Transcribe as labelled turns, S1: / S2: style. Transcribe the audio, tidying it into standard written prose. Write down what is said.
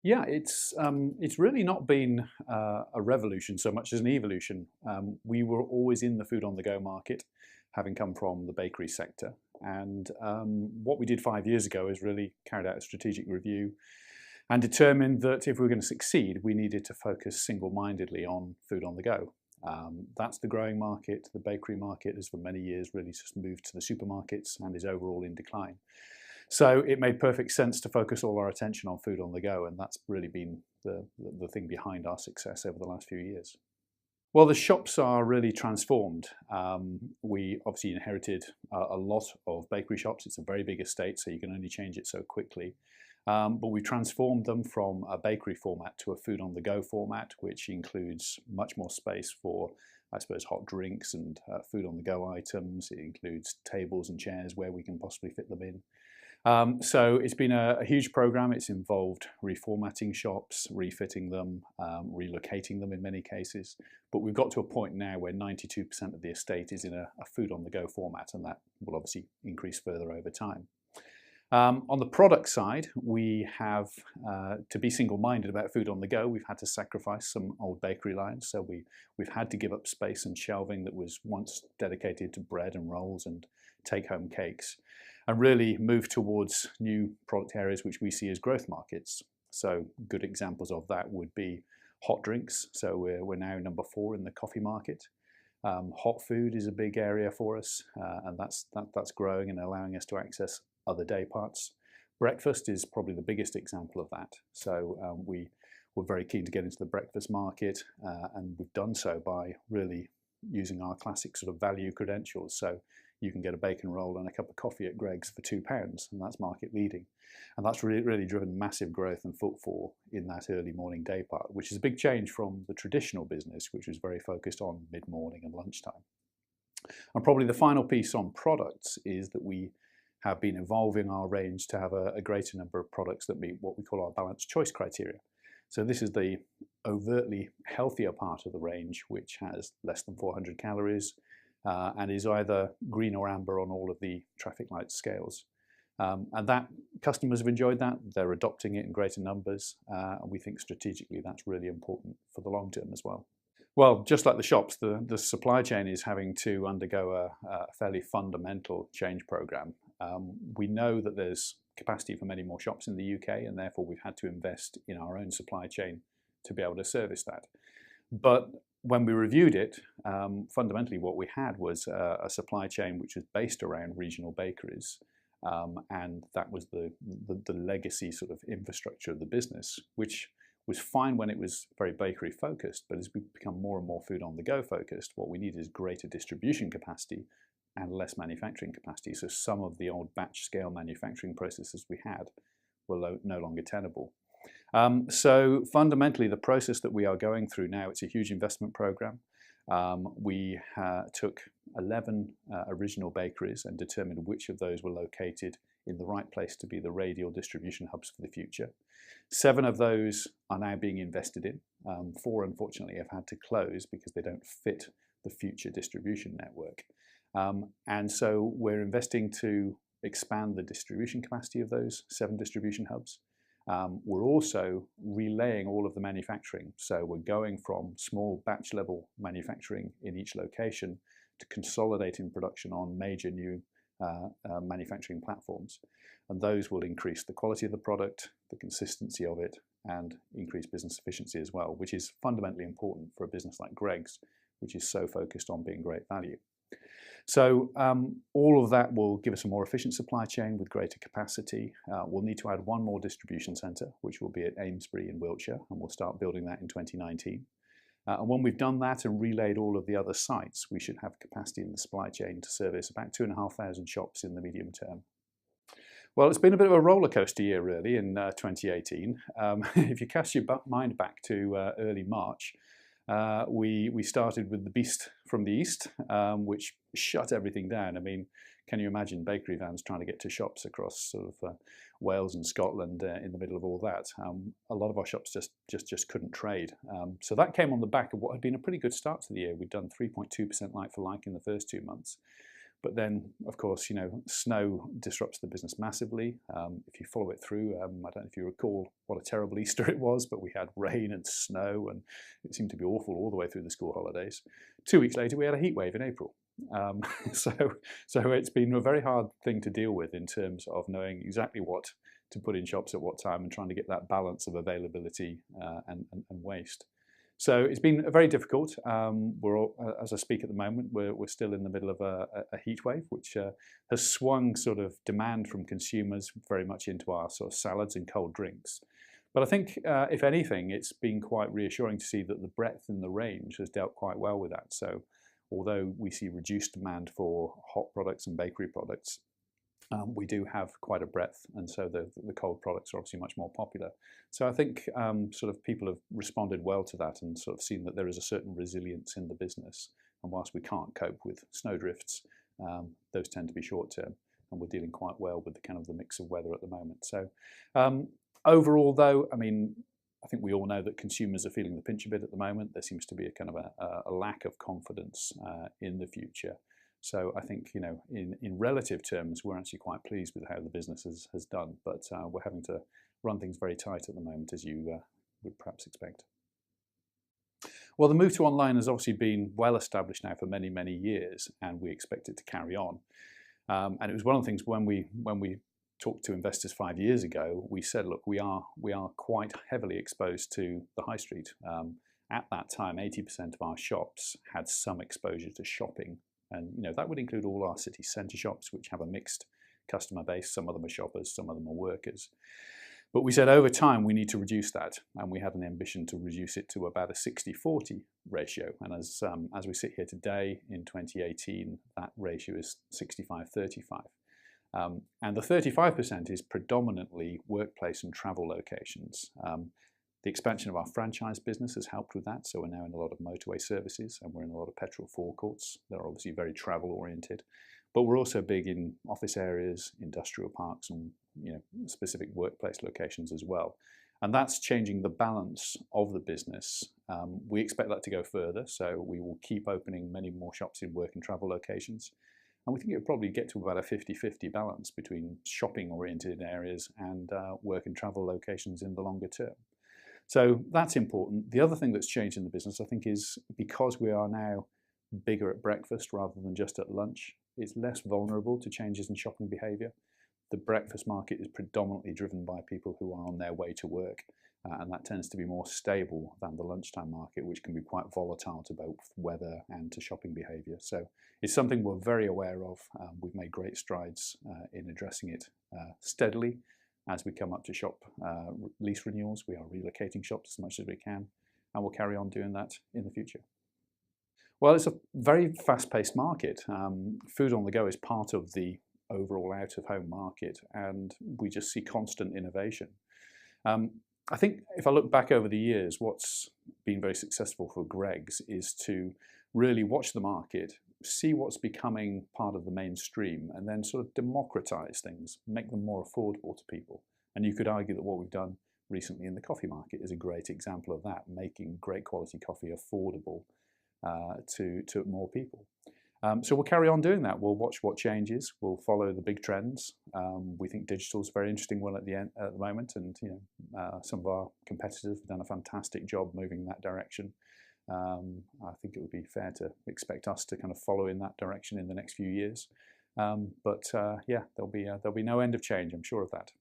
S1: Yeah, it's really not been a revolution so much as an evolution. We were always in the food on the go market, having come from the bakery sector. And what we did 5 years ago is really carried out a strategic review and determined that if we were going to succeed, we needed to focus single-mindedly on food on the go. That's the growing market. The bakery market has for many years really just moved to the supermarkets and is overall in decline. So it made perfect sense to focus all our attention on food on the go, and that's really been the thing behind our success over the last few years. Well, the shops are really transformed. We obviously inherited a lot of bakery shops. It's a very big estate, so you can only change it so quickly. But we transformed them from a bakery format to a food on the go format, which includes much more space for, I suppose, hot drinks and food on the go items. It includes tables and chairs where we can possibly fit them in. So it's been a huge program. It's involved reformatting shops, refitting them, relocating them in many cases. But we've got to a point now where 92% of the estate is in a food on the go format, and that will obviously increase further over time. On the product side, we have, to be single-minded about food on the go, we've had to sacrifice some old bakery lines. So we've had to give up space and shelving that was once dedicated to bread and rolls and take-home cakes, and really move towards new product areas which we see as growth markets. So good examples of that would be hot drinks. So we're now number 4 in the coffee market. Hot food is a big area for us, and that's growing and allowing us to access other day parts. Breakfast is probably the biggest example of that. So we were very keen to get into the breakfast market, and we've done so by really using our classic sort of value credentials. So you can get a bacon roll and a cup of coffee at Greggs for £2, and that's market leading. And that's really driven massive growth and footfall in that early morning day part, which is a big change from the traditional business, which was very focused on mid-morning and lunchtime. And probably the final piece on products is that we have been evolving our range to have a greater number of products that meet what we call our balanced choice criteria. So this is the overtly healthier part of the range, which has less than 400 calories and is either green or amber on all of the traffic light scales. And that customers have enjoyed that. They're adopting it in greater numbers, and we think strategically that's really important for the long term as well. Well, just like the shops, the supply chain is having to undergo a fairly fundamental change program. We know that there's capacity for many more shops in the UK, and therefore we've had to invest in our own supply chain to be able to service that. But when we reviewed it, fundamentally what we had was a supply chain which was based around regional bakeries, and that was the legacy sort of infrastructure of the business, which was fine when it was very bakery focused, but as we become more and more food on the go focused, what we need is greater distribution capacity and less manufacturing capacity. So some of the old batch scale manufacturing processes we had were no longer tenable. So fundamentally, the process that we are going through now, it's a huge investment program. We took 11 original bakeries and determined which of those were located in the right place to be the radial distribution hubs for the future. 7 of those are now being invested in. 4, unfortunately, have had to close because they don't fit the future distribution network. And so we're investing to expand the distribution capacity of those 7 distribution hubs. We're also relaying all of the manufacturing. So we're going from small batch level manufacturing in each location to consolidating production on major new manufacturing platforms. And those will increase the quality of the product, the consistency of it, and increase business efficiency as well, which is fundamentally important for a business like Greggs, which is so focused on being great value. So all of that will give us a more efficient supply chain with greater capacity. We'll need to add 1 more distribution centre, which will be at Amesbury in Wiltshire, and we'll start building that in 2019. And when we've done that and relayed all of the other sites, we should have capacity in the supply chain to service about 2,500 shops in the medium term. Well, it's been a bit of a roller coaster year really in 2018. If you cast your mind back to early March, we started with the beast from the east, which shut everything down. I mean, can you imagine bakery vans trying to get to shops across sort of Wales and Scotland in the middle of all that? A lot of our shops just couldn't trade. So that came on the back of what had been a pretty good start to the year. We'd done 3.2% like-for-like in the first 2 months. But then, of course, snow disrupts the business massively. If you follow it through, I don't know if you recall what a terrible Easter it was, but we had rain and snow, and it seemed to be awful all the way through the school holidays. 2 weeks later, we had a heat wave in April. So it's been a very hard thing to deal with in terms of knowing exactly what to put in shops at what time and trying to get that balance of availability and waste. So it's been very difficult. We're all, as I speak at the moment, we're still in the middle of a heat wave, which has swung sort of demand from consumers very much into our sort of salads and cold drinks. But I think, if anything, it's been quite reassuring to see that the breadth and the range has dealt quite well with that. So although we see reduced demand for hot products and bakery products, we do have quite a breadth, and so the cold products are obviously much more popular. So I think sort of people have responded well to that and sort of seen that there is a certain resilience in the business. And whilst we can't cope with snowdrifts, those tend to be short term, and we're dealing quite well with the kind of the mix of weather at the moment. So overall, though, I mean, I think we all know that consumers are feeling the pinch a bit at the moment. There seems to be a kind of a lack of confidence in the future. So I think, in relative terms, we're actually quite pleased with how the business has done, but we're having to run things very tight at the moment, as you would perhaps expect. Well, the move to online has obviously been well established now for many, many years, and we expect it to carry on. And it was one of the things when we talked to investors 5 years ago, we said, look, we are quite heavily exposed to the high street. At that time, 80% of our shops had some exposure to shopping. And that would include all our city centre shops, which have a mixed customer base. Some of them are shoppers, some of them are workers. But we said over time we need to reduce that, and we had an ambition to reduce it to about a 60-40 ratio. And as we sit here today in 2018, that ratio is 65-35. And the 35% is predominantly workplace and travel locations. The expansion of our franchise business has helped with that. So we're now in a lot of motorway services, and we're in a lot of petrol forecourts. They're obviously very travel oriented, but we're also big in office areas, industrial parks, and specific workplace locations as well. And that's changing the balance of the business. We expect that to go further. So we will keep opening many more shops in work and travel locations. And we think it will probably get to about a 50-50 balance between shopping oriented areas and work and travel locations in the longer term. So that's important. The other thing that's changed in the business, I think, is because we are now bigger at breakfast rather than just at lunch, it's less vulnerable to changes in shopping behaviour. The breakfast market is predominantly driven by people who are on their way to work, and that tends to be more stable than the lunchtime market, which can be quite volatile to both weather and to shopping behaviour. So it's something we're very aware of. We've made great strides in addressing it steadily. As we come up to shop lease renewals, we are relocating shops as much as we can, and we'll carry on doing that in the future. Well, it's a very fast-paced market. Food on the go is part of the overall out-of-home market, and we just see constant innovation. I think if I look back over the years, what's been very successful for Greggs is to really watch the market, see what's becoming part of the mainstream, and then sort of democratize things, make them more affordable to people. And you could argue that what we've done recently in the coffee market is a great example of that, making great quality coffee affordable to more people. So we'll carry on doing that. We'll watch what changes. We'll follow the big trends. We think digital is a very interesting one at the moment, and some of our competitors have done a fantastic job moving in that direction. I think it would be fair to expect us to kind of follow in that direction in the next few years. But yeah, there'll be no end of change, I'm sure of that.